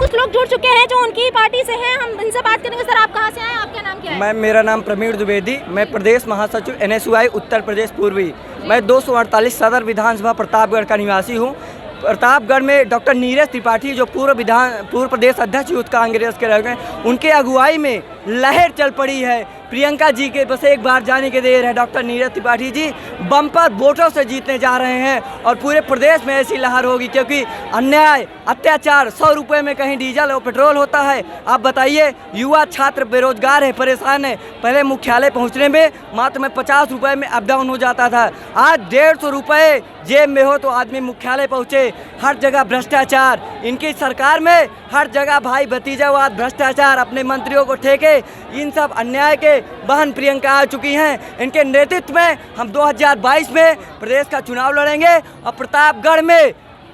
कुछ लोग जुड़ चुके हैं जो उनकी पार्टी से हैं, हम इनसे बात करेंगे। सर, आप कहाँ से आए, आपका नाम क्या है? मैम, मेरा नाम प्रवीण द्विवेदी, मैं प्रदेश महासचिव NSUI उत्तर प्रदेश पूर्वी। मैं 248 सदर विधानसभा प्रतापगढ़ का निवासी हूँ। प्रतापगढ़ में डॉक्टर नीरज त्रिपाठी जो पूर्व प्रदेश अध्यक्ष यूथ कांग्रेस के रह गए, उनके अगुवाई में लहर चल पड़ी है। प्रियंका जी के बस एक बार जाने के देर है। डॉक्टर नीरज त्रिपाठी जी बम्पर वोटों से जीतने जा रहे हैं और पूरे प्रदेश में ऐसी लहर होगी, क्योंकि अन्याय, अत्याचार, 100 रुपये में कहीं डीजल और पेट्रोल होता है। आप बताइए, युवा छात्र बेरोजगार है, परेशान है। पहले मुख्यालय पहुंचने में मात्र में 50 रुपये में अप डाउन हो जाता था, आज 150 रुपये जेब में हो तो आदमी मुख्यालय पहुँचे। हर जगह भ्रष्टाचार, इनकी सरकार में हर जगह भाई भतीजावाद, भ्रष्टाचार, अपने मंत्रियों को ठेके, इन सब अन्याय के बहन प्रियंका आ चुकी हैं। इनके नेतृत्व में हम 2022 में प्रदेश का चुनाव लड़ेंगे और प्रतापगढ़ में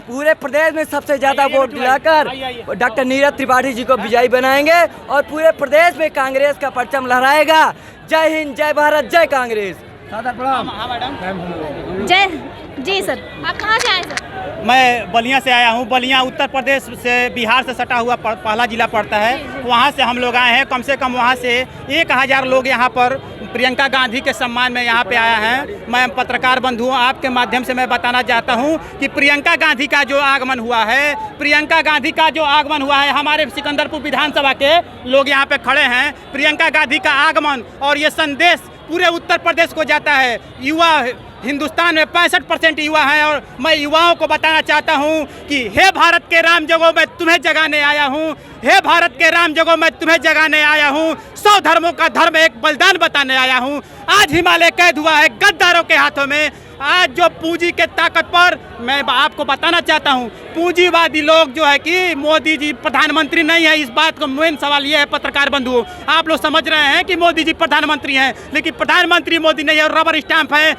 पूरे प्रदेश में सबसे ज़्यादा वोट दिलाकर डॉक्टर नीरज त्रिपाठी जी को विजयी बनाएंगे और पूरे प्रदेश में कांग्रेस का परचम लहराएगा। जय हिंद, जय भारत, जय कांग्रेस। जय जी। सर, आप कहाँ से आए? सर, मैं बलिया से आया हूँ। बलिया उत्तर प्रदेश से, बिहार से सटा हुआ पहला जिला पड़ता है। वहाँ से हम लोग आए हैं। कम से कम वहाँ से 1000 लोग यहाँ पर प्रियंका गांधी के सम्मान में यहाँ पे आया है। मैं पत्रकार बंधु हूँ, आपके माध्यम से मैं बताना चाहता हूँ कि प्रियंका गांधी का जो आगमन हुआ है, हमारे सिकंदरपुर विधानसभा के लोग यहाँ पे खड़े हैं। प्रियंका गांधी का आगमन और ये संदेश पूरे उत्तर प्रदेश को जाता है। युवा हिंदुस्तान में 65% युवा हैं और मैं युवाओं को बताना चाहता हूं कि हे भारत के राम जगो मैं तुम्हें जगाने आया हूं, हे भारत के राम जगो मैं तुम्हें जगाने आया हूं। 100 धर्मों का धर्म एक बलिदान बताने आया हूं। आज हिमालय कैद हुआ है गद्दारों के हाथों में। आज जो पूंजी के ताकत पर मैं आपको बताना चाहता हूं, पूंजीवादी लोग जो है कि मोदी जी प्रधानमंत्री नहीं है। इस बात को मेन सवाल ये है पत्रकार बंधुओं, आप लोग समझ रहे हैं कि मोदी जी प्रधानमंत्री हैं, लेकिन प्रधानमंत्री मोदी नहीं है और रबर स्टैंप है।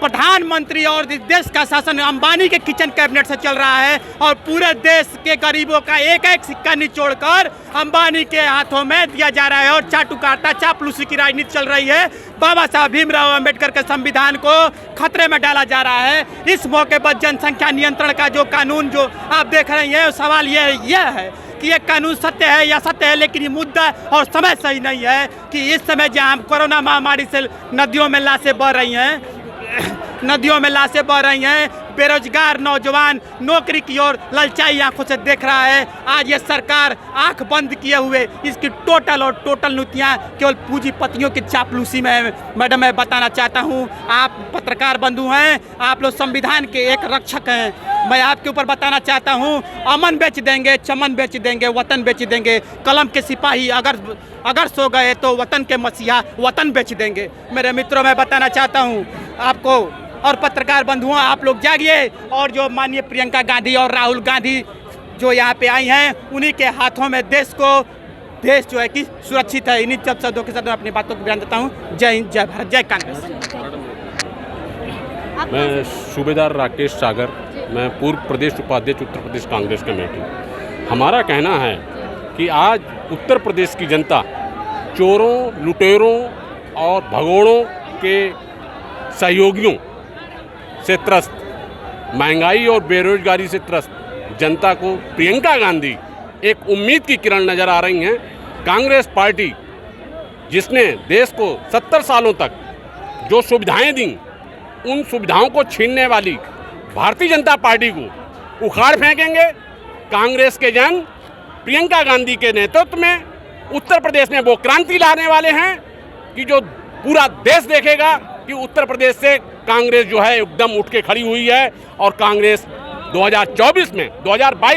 प्रधानमंत्री और देश का शासन अंबानी के किचन कैबिनेट से चल रहा है और पूरे देश के गरीबों का एक एक सिक्का निचोड़कर अंबानी के हाथों में दिया जा रहा है और चाटुकारिता, चापलूसी की राजनीति चल रही है। बाबा साहब भीमराव अंबेडकर के संविधान को खतरे में डाला जा रहा है। इस मौके पर जनसंख्या नियंत्रण का जो कानून जो आप देख रहे हैं, सवाल यह है कि ये कानून सत्य है या सत्य है, लेकिन ये मुद्दा और समय सही नहीं है कि इस समय जहाँ कोरोना महामारी से नदियों में लाशें बह रही हैं, बेरोजगार नौजवान नौकरी की ओर ललचाई आंखों से देख रहा है। आज ये सरकार आंख बंद किए हुए इसकी टोटल नीतियाँ केवल पूंजीपतियों की चापलूसी में। मैडम, मैं बताना चाहता हूँ, आप पत्रकार बंधु हैं, आप लोग संविधान के एक रक्षक हैं। मैं आपके ऊपर बताना चाहता हूँ, अमन बेच देंगे, चमन बेच देंगे, वतन बेच देंगे। कलम के सिपाही अगर सो गए तो वतन के मसीहा वतन बेच देंगे। मेरे मित्रों, मैं बताना चाहता हूँ आपको और पत्रकार बंधुओं, आप लोग जागिए और जो माननीय प्रियंका गांधी और राहुल गांधी जो यहाँ पे आई हैं, उन्हीं के हाथों में देश जो है कि सुरक्षित है। इन्हीं सब शब्दों के साथ मैं अपनी बातों को बयान देता हूँ। जय हिंद, जय भारत, जय कांग्रेस। मैं सूबेदार राकेश सागर, मैं पूर्व प्रदेश उपाध्यक्ष उत्तर प्रदेश कांग्रेस कमेटी। हमारा कहना है कि आज उत्तर प्रदेश की जनता चोरों, लुटेरों और भगोड़ों के सहयोगियों से त्रस्त, महंगाई और बेरोजगारी से त्रस्त जनता को प्रियंका गांधी एक उम्मीद की किरण नज़र आ रही हैं। कांग्रेस पार्टी जिसने देश को 70 सालों तक जो सुविधाएं दी, उन सुविधाओं को छीनने वाली भारतीय जनता पार्टी को उखाड़ फेंकेंगे। कांग्रेस के जन प्रियंका गांधी के नेतृत्व में उत्तर प्रदेश में वो क्रांति लाने वाले हैं कि जो पूरा देश देखेगा कि उत्तर प्रदेश से कांग्रेस जो है एकदम उठ के खड़ी हुई है। और कांग्रेस 2022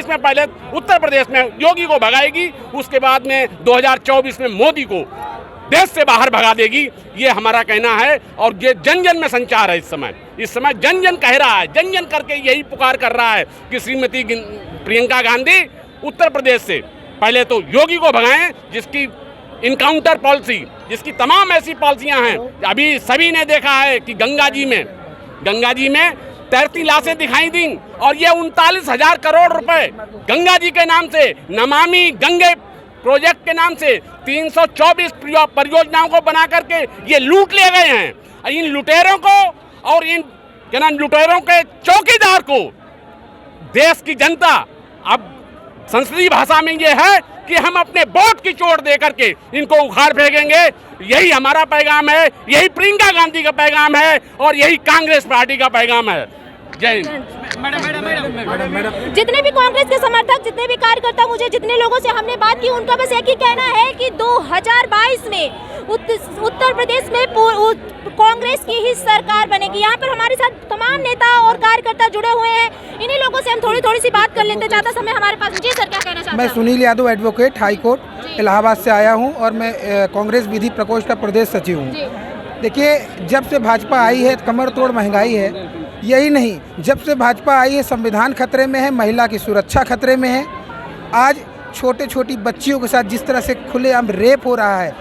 में पहले उत्तर प्रदेश में योगी को भगाएगी, उसके बाद में 2024 में मोदी को देश से बाहर भगा देगी। ये हमारा कहना है और ये जन जन में संचार है। इस समय जन जन कह रहा है, जन जन करके यही पुकार कर रहा है कि श्रीमती प्रियंका गांधी उत्तर प्रदेश से पहले तो योगी को भगाएं, जिसकी इनकाउंटर पॉलिसी, जिसकी तमाम ऐसी पॉलिसियां हैं। अभी सभी ने देखा है कि गंगा जी में तैरती लाशें दिखाई दी और ये 39,000 करोड़ रुपए गंगा जी के नाम से, नमामि गंगे प्रोजेक्ट के नाम से 324 परियोजनाओं को बना करके ये लूट ले गए हैं। इन लुटेरों को और इन लुटेरों के चौकीदार को देश की जनता अब संसदीय भाषा में ये है कि हम अपने वोट की चोट दे करके इनको उखाड़ फेंकेंगे। यही हमारा पैगाम है, यही प्रियंका गांधी का पैगाम है और यही कांग्रेस पार्टी का पैगाम है। जय हिंद। जितने भी कांग्रेस के समर्थक, जितने भी कार्यकर्ता, मुझे जितने लोगों से हमने बात की, उनका बस एक ही कहना है कि 2022 में उत्तर प्रदेश में कांग्रेस की ही सरकार बनेगी। यहाँ पर हमारे साथ तमाम नेता और कार्यकर्ता जुड़े हुए हैं, इन्हीं लोगों से हम थोड़ी सी बात कर लेते। ज़्यादा समय हमारे पास। जी सर, क्या कहना चाहते हैं? मैं Sunil Yadav, advocate, high court Allahabad से आया हूँ और मैं कांग्रेस विधि प्रकोष्ठ का प्रदेश सचिव हूँ। देखिए, जब से भाजपा आई है कमर तोड़ महंगाई है। यही नहीं, जब से भाजपा आई है संविधान खतरे में है, महिला की सुरक्षा खतरे में है। आज छोटे छोटी बच्चियों के साथ जिस तरह से खुलेआम रेप हो रहा है,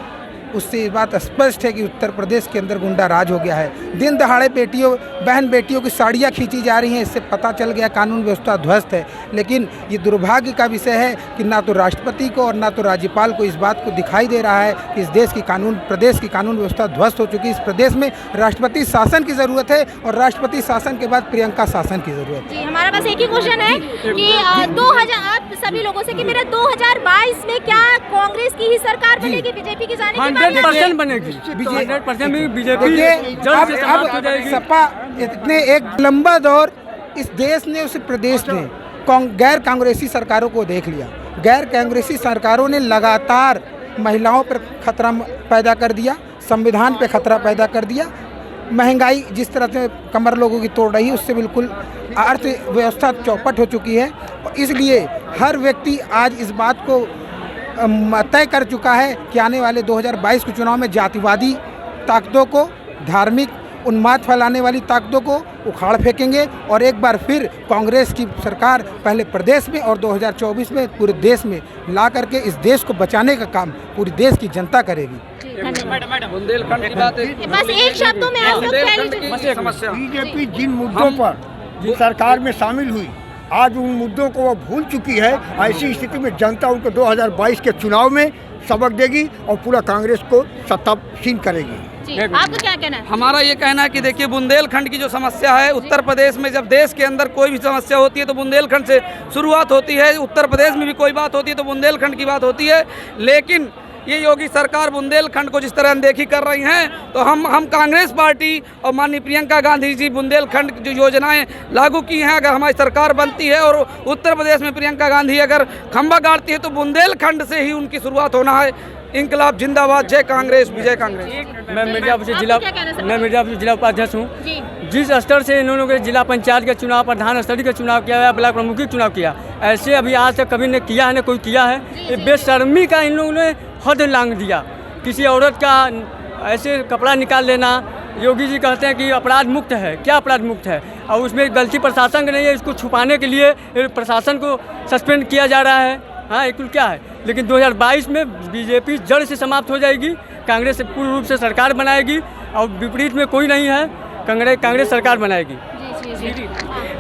उससे ये बात स्पष्ट है कि उत्तर प्रदेश के अंदर गुंडा राज हो गया है। दिन दहाड़े बहन बेटियों की साड़ियाँ खींची जा रही हैं, इससे पता चल गया कानून व्यवस्था ध्वस्त है। लेकिन ये दुर्भाग्य का विषय है कि ना तो राष्ट्रपति को और ना तो राज्यपाल को इस बात को दिखाई दे रहा है कि इस प्रदेश की कानून व्यवस्था ध्वस्त हो चुकी है। इस प्रदेश में राष्ट्रपति शासन की ज़रूरत है और राष्ट्रपति शासन के बाद प्रियंका शासन की ज़रूरत है। हमारा बस एक ही क्वेश्चन है कि 2000 आप सभी लोगों से कि मेरा 2022 में क्या कांग्रेस की ही सरकार बनेगी, बीजेपी की जाने की 100% बनेगी। 100% बीजेपी अब सपा इतने एक लंबा दौर इस देश ने, उस प्रदेश ने गैर कांग्रेसी सरकारों को देख लिया। गैर कांग्रेसी सरकारों ने लगातार महिलाओं पर खतरा पैदा कर दिया, संविधान पे खतरा पैदा कर दिया। महंगाई जिस तरह से कमर लोगों की तोड़ रही है, उससे बिल्कुल अर्थव्यवस्था चौपट हो चुकी है। इसलिए हर व्यक्ति आज इस बात को तय कर चुका है कि आने वाले 2022 के चुनाव में जातिवादी ताकतों को, धार्मिक उन्माद फैलाने वाली ताकतों को उखाड़ फेंकेंगे और एक बार फिर कांग्रेस की सरकार पहले प्रदेश में और 2024 में पूरे देश में ला करके इस देश को बचाने का काम पूरी देश की जनता करेगी। बुंदेलखंड की बात है, बस एक शब्दों में आप लोग कह लीजिए। समस्या बीजेपी जिन मुद्दों पर सरकार में शामिल हुई, आज उन मुद्दों को वो भूल चुकी है। ऐसी स्थिति में जनता उनको 2022 के चुनाव में सबक देगी और पूरा कांग्रेस को सत्तासीन करेगी। आपका क्या कहना है? हमारा ये कहना है कि देखिए, बुंदेलखंड की जो समस्या है, उत्तर प्रदेश में जब देश के अंदर कोई भी समस्या होती है तो बुंदेलखंड से शुरुआत होती है। उत्तर प्रदेश में भी कोई बात होती है तो बुंदेलखंड की बात होती है। लेकिन ये योगी सरकार बुंदेलखंड को जिस तरह अनदेखी कर रही हैं, तो हम कांग्रेस पार्टी और माननीय प्रियंका गांधी जी बुंदेलखंड की जो योजनाएं लागू की हैं, अगर हमारी सरकार बनती है और उत्तर प्रदेश में प्रियंका गांधी अगर खंभा गाड़ती है तो बुंदेलखंड से ही उनकी शुरुआत होना है। इंकलाब जिंदाबाद, जय कांग्रेस, विजय कांग्रेस। मैं मिर्जापुर से जिला उपाध्यक्ष हूँ। जिस स्तर से इन्होंने जिला पंचायत का चुनाव, प्रधान स्तरीय का चुनाव किया है, ब्लॉक प्रमुखी चुनाव किया, ऐसे अभी आज तक कभी ने किया है न कोई किया है। ये बेशर्मी का इन लोगों ने हद लांघ दिया। किसी औरत का ऐसे कपड़ा निकाल लेना, योगी जी कहते हैं कि अपराध मुक्त है। क्या अपराध मुक्त है? और उसमें गलती प्रशासन की नहीं है, इसको छुपाने के लिए प्रशासन को सस्पेंड किया जा रहा है। हाँ, एक क्या है। लेकिन 2022 में बीजेपी जड़ से समाप्त हो जाएगी, कांग्रेस पूर्ण रूप से सरकार बनाएगी और विपरीत में कोई नहीं है, कांग्रेस सरकार बनाएगी।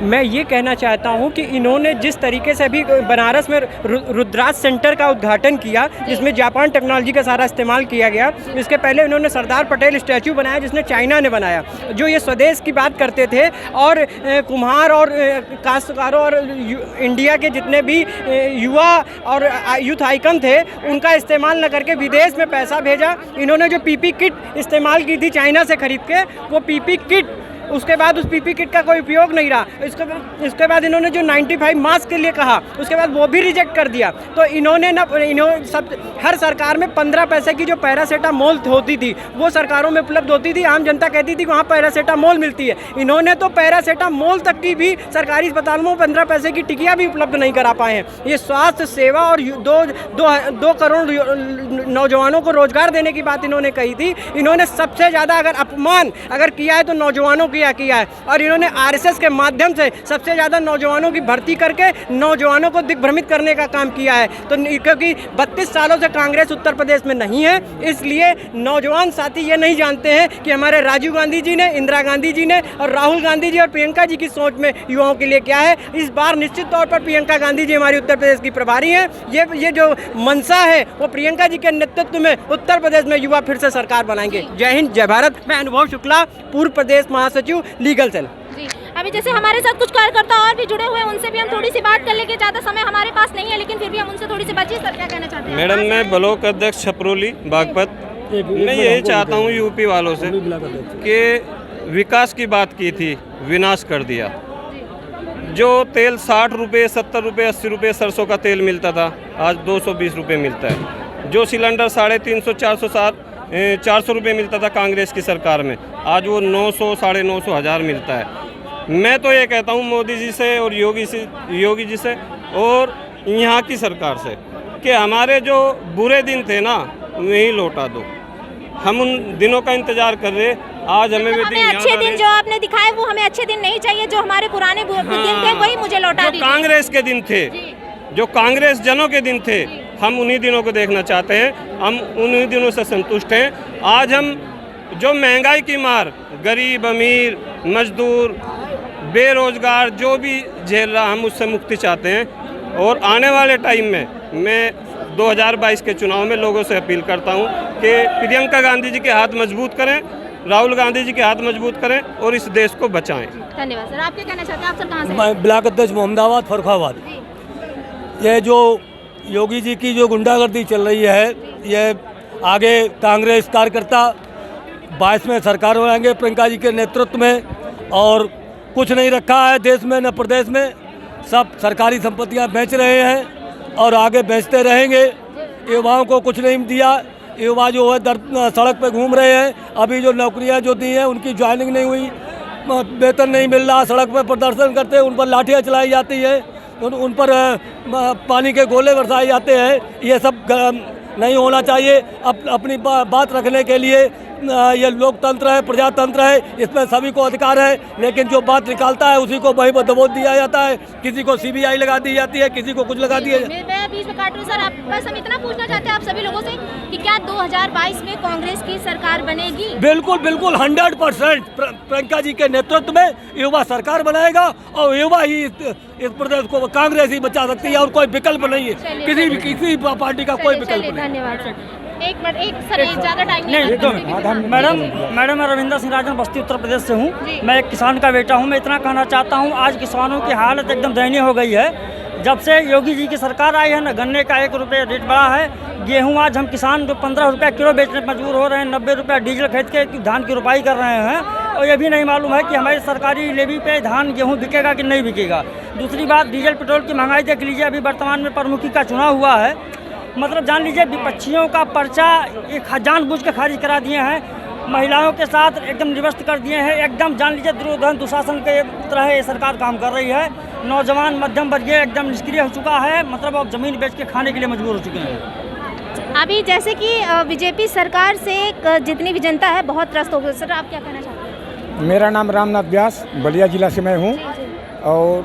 मैं ये कहना चाहता हूँ कि इन्होंने जिस तरीके से अभी बनारस में रुद्राज सेंटर का उद्घाटन किया, जिसमें जापान टेक्नोलॉजी का सारा इस्तेमाल किया गया, इसके पहले इन्होंने सरदार पटेल स्टैचू बनाया जिसने चाइना ने बनाया, जो ये स्वदेश की बात करते थे। और कुम्हार और काश्तकारों और इंडिया के जितने भी युवा और यूथ आइकन थे, उनका इस्तेमाल न करके विदेश में पैसा भेजा। इन्होंने जो पीपी किट इस्तेमाल की थी चाइना से खरीद के, वो पीपी किट, उसके बाद उस पीपी किट का कोई उपयोग नहीं रहा। इसके बाद इन्होंने जो 95 मास्क के लिए कहा, उसके बाद वो भी रिजेक्ट कर दिया। तो इन्होंने हर सरकार में 15 पैसे की जो पैरासीटामोल होती थी, वो सरकारों में उपलब्ध होती थी। आम जनता कहती थी वहाँ पैरासीटामोल मिलती है। इन्होंने तो पैरासीटामोल तक की भी सरकारी अस्पतालों में 15 पैसे की टिकिया भी उपलब्ध नहीं करा पाए हैं। ये स्वास्थ्य सेवा और 2 करोड़ नौजवानों को रोजगार देने की बात इन्होंने कही थी। इन्होंने सबसे ज़्यादा अपमान अगर किया है तो नौजवानों किया है। और इन्होंने आरएसएस के माध्यम से सबसे ज़्यादा नौजवानों की भर्ती करके नौजवानों को दिग्भ्रमित करने का काम किया है। तो क्योंकि 32 सालों से कांग्रेस उत्तर प्रदेश में नहीं है, इसलिए नौजवान साथी ये नहीं जानते हैं कि हमारे राजीव गांधी जी ने, इंदिरा गांधी जी ने और राहुल गांधी जी और प्रियंका जी की सोच में युवाओं के लिए क्या है। इस बार निश्चित तौर पर प्रियंका गांधी जी हमारी उत्तर प्रदेश की प्रभारी हैं। ये जो मंशा है वो प्रियंका जी के नेतृत्व में उत्तर प्रदेश में युवा फिर से सरकार बनाएंगे। जय हिंद, जय भारत। मैं अनुभव शुक्ला, पूर्व प्रदेश महासचिव, लीगल सेल। अभी जैसे हमारे साथ कुछ कार्यकर्ता और भी जुड़े हुए हैं, उनसे भी हम थोड़ी सी बात कर लेंगे। ज़्यादा समय हमारे पास नहीं है, लेकिन फिर भी हम उनसे थोड़ी सी बातचीत। सर क्या कहना चाहते हैं? मैडम, मैं ब्लॉक अध्यक्ष छपरोली बागपत, मैं यही चाहता हूँ यूपी वालों से कि विकास की बात की थी, विनाश कर दिया। जो तेल 60 रुपये, 70 रुपये, 80 रुपये सरसों का तेल मिलता था, आज 220 रुपये मिलता है। जो सिलेंडर 350, 400 रुपये मिलता था कांग्रेस की सरकार में, आज वो 900, 950, 1000 मिलता है। मैं तो ये कहता हूँ मोदी जी से और योगी जी से और यहाँ की सरकार से कि हमारे जो बुरे दिन थे ना, वही लौटा दो। हम उन दिनों का इंतजार कर रहे, आज हमें वे दिन याद अच्छे दिन जो आपने दिखाए वो हमें अच्छे दिन नहीं चाहिए, जो हमारे पुराने दिन थे वही मुझे लौटा दीजिए। कांग्रेस के दिन थे, जो कांग्रेस जनों के दिन थे, हम उन्हीं दिनों को देखना चाहते हैं। हम उन्हीं दिनों से संतुष्ट हैं। आज हम जो महंगाई की मार गरीब, अमीर, मजदूर, बेरोजगार जो भी झेल रहा, हम उससे मुक्ति चाहते हैं। और आने वाले टाइम में मैं 2022 के चुनाव में लोगों से अपील करता हूं कि प्रियंका गांधी जी के हाथ मजबूत करें, राहुल गांधी जी के हाथ मजबूत करें और इस देश को बचाएं। धन्यवाद सर। आप क्या कहना चाहते हैं? आप सर कहाँ से? मैं ब्लॉक अध्यक्ष मोहम्मदाबाद फरुखाबाद। ये जो योगी जी की जो गुंडागर्दी चल रही है, ये आगे कांग्रेस कार्यकर्ता 22 में सरकार बनाएंगे प्रियंका जी के नेतृत्व में, और कुछ नहीं रखा है देश में न प्रदेश में। सब सरकारी संपत्तियां बेच रहे हैं और आगे बेचते रहेंगे। युवाओं को कुछ नहीं दिया, युवा जो है सड़क पे घूम रहे हैं। अभी जो नौकरियां जो दी हैं उनकी ज्वाइनिंग नहीं हुई, वेतन नहीं मिल रहा, सड़क पे प्रदर्शन करते हैं, उन पर लाठियाँ चलाई जाती है, उन पर पानी के गोले बरसाए जाते हैं। ये सब नहीं होना चाहिए। अपनी बात रखने के लिए ये लोकतंत्र है, प्रजातंत्र है, इसमें सभी को अधिकार है, लेकिन जो बात निकालता है उसी को वही दबोच दिया जाता है। किसी को CBI लगा दी जाती है, किसी को कुछ लगा दिया जाता है। मैं बीच में काट रही हूं सर, आप बस हम इतना पूछना चाहते हैं आप सभी लोगों से कि क्या 2022 में कांग्रेस की सरकार बनेगी? बिल्कुल बिल्कुल 100% प्रियंका जी के नेतृत्व में युवा सरकार बनाएगा और युवा ही इस प्रदेश को कांग्रेस ही बचा सकती है और कोई विकल्प नहीं है। किसी पार्टी का कोई विकल्प नहीं। धन्यवाद। एक मिनट, एक सर ज़्यादा टाइम नहीं। मैडम मैं रविंदर सिंह राजन बस्ती उत्तर प्रदेश से हूँ। मैं एक किसान का बेटा हूँ। मैं इतना कहना चाहता हूँ, आज किसानों की हालत एकदम दयनीय हो गई है। जब से योगी जी की सरकार आई है ना, गन्ने का 1 रुपये रेट बढ़ा है। गेहूँ आज हम किसान जो 15 रुपये किलो बेचने पर मजबूर हो रहे हैं। 90 रुपये डीजल खरीद के धान की रुपाई कर रहे हैं और ये भी नहीं मालूम है कि हमारी सरकारी लेवी पे धान गेहूँ बिकेगा कि नहीं बिकेगा। दूसरी बात, डीजल पेट्रोल की महंगाई देख लीजिए। अभी वर्तमान में प्रमुखी का चुनाव हुआ है, मतलब जान लीजिए विपक्षियों का पर्चा एक जानबूझ के खारिज करा दिए हैं। महिलाओं के साथ एकदम निवस्त कर दिए हैं। एकदम जान लीजिए दुर्योधन दुशासन के तरह ये सरकार काम कर रही है। नौजवान मध्यम वर्गीय एकदम निष्क्रिय हो चुका है, मतलब अब ज़मीन बेच के खाने के लिए मजबूर हो चुके हैं। अभी जैसे कि बीजेपी सरकार से जितनी भी जनता है बहुत त्रस्त हो गई। सर आप क्या कहना चाहते हैं? मेरा नाम रामनाथ व्यास, बलिया जिला से मैं हूँ। और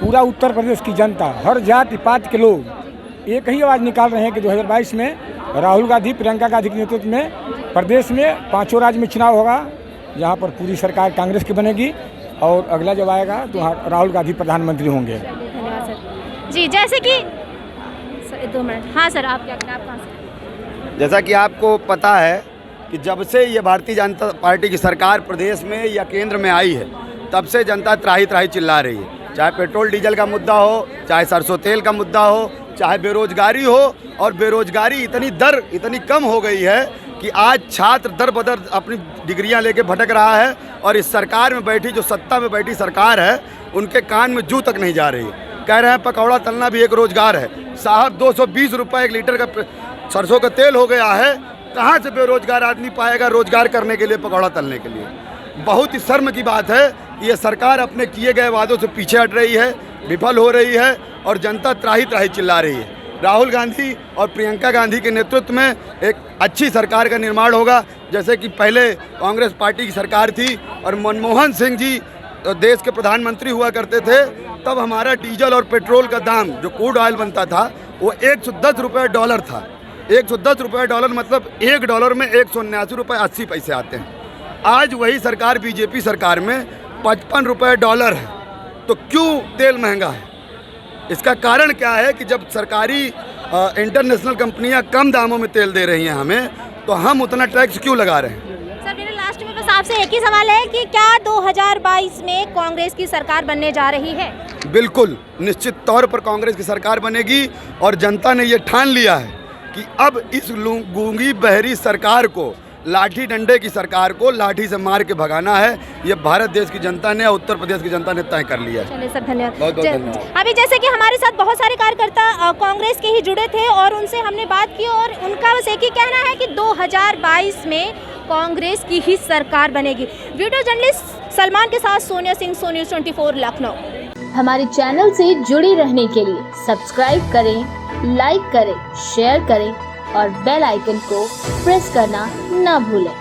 पूरा उत्तर प्रदेश की जनता, हर जाति पात के लोग एक ही आवाज़ निकाल रहे हैं कि 2022 में राहुल गांधी, प्रियंका गांधी के नेतृत्व में प्रदेश में 5 राज्य में चुनाव होगा, जहां पर पूरी सरकार कांग्रेस की बनेगी और अगला जब आएगा तो राहुल गांधी प्रधानमंत्री होंगे। धन्यवाद सर। जी जैसे कि सर 2 मिनट। हाँ सर, आप क्या कहना, आप कहाँ से? जैसा कि आपको पता है कि जब से ये भारतीय जनता पार्टी की सरकार प्रदेश में या केंद्र में आई है, तब से जनता त्राही त्राही चिल्ला रही है। चाहे पेट्रोल डीजल का मुद्दा हो, चाहे सरसों तेल का मुद्दा हो, चाहे बेरोजगारी हो। और बेरोजगारी इतनी कम हो गई है कि आज छात्र दर बदर अपनी डिग्रियां लेके भटक रहा है और इस सरकार में बैठी, जो सत्ता में बैठी सरकार है, उनके कान में जू तक नहीं जा रही है। कह रहे हैं पकौड़ा तलना भी एक रोजगार है। साहब 220 रुपये 1 लीटर का सरसों का तेल हो गया है। कहाँ से बेरोजगार आदमी पाएगा रोजगार करने के लिए, पकौड़ा तलने के लिए? बहुत ही शर्म की बात है कि ये सरकार अपने किए गए वादों से पीछे हट रही है, विफल हो रही है और जनता त्राही त्राही चिल्ला रही है। राहुल गांधी और प्रियंका गांधी के नेतृत्व में एक अच्छी सरकार का निर्माण होगा। जैसे कि पहले कांग्रेस पार्टी की सरकार थी और मनमोहन सिंह जी देश के प्रधानमंत्री हुआ करते थे, तब हमारा डीजल और पेट्रोल का दाम, जो क्रूड ऑयल बनता था, वो 110 रुपये डॉलर था। 110 रुपये डॉलर मतलब $1 में 179 रुपये 80 पैसे आते हैं। आज वही सरकार बीजेपी सरकार में 55 रुपये डॉलर है। तो क्यों तेल महंगा है? इसका कारण क्या है कि जब सरकारी इंटरनेशनल कंपनियां कम दामों में तेल दे रही हैं हमें, तो हम उतना टैक्स क्यों लगा रहे हैं? सर मेरे लास्ट में बस आपसे एक ही सवाल है कि क्या 2022 में कांग्रेस की सरकार बनने जा रही है? बिल्कुल निश्चित तौर पर कांग्रेस की सरकार बनेगी और जनता ने ये ठान लिया है कि अब इस गूंगी बहरी सरकार को, लाठी डंडे की सरकार को लाठी से मार के भगाना है। ये भारत देश की जनता ने, उत्तर प्रदेश की जनता ने तय कर लिया है। चलिए सर, धन्यवाद। बहुत बहुत धन्यवाद। अभी जैसे कि हमारे साथ बहुत सारे कार्यकर्ता कांग्रेस के ही जुड़े थे और उनसे हमने बात की और उनका बस एक ही कहना है कि 2022 में कांग्रेस की ही सरकार बनेगी। वीडियो जर्नलिस्ट सलमान के साथ सोनिया सिंह, सो न्यूज़ 24 लखनऊ। हमारे चैनल से जुड़े रहने के लिए सब्सक्राइब करें, लाइक करें, शेयर करें और बेल आइकन को प्रेस करना ना भूलें।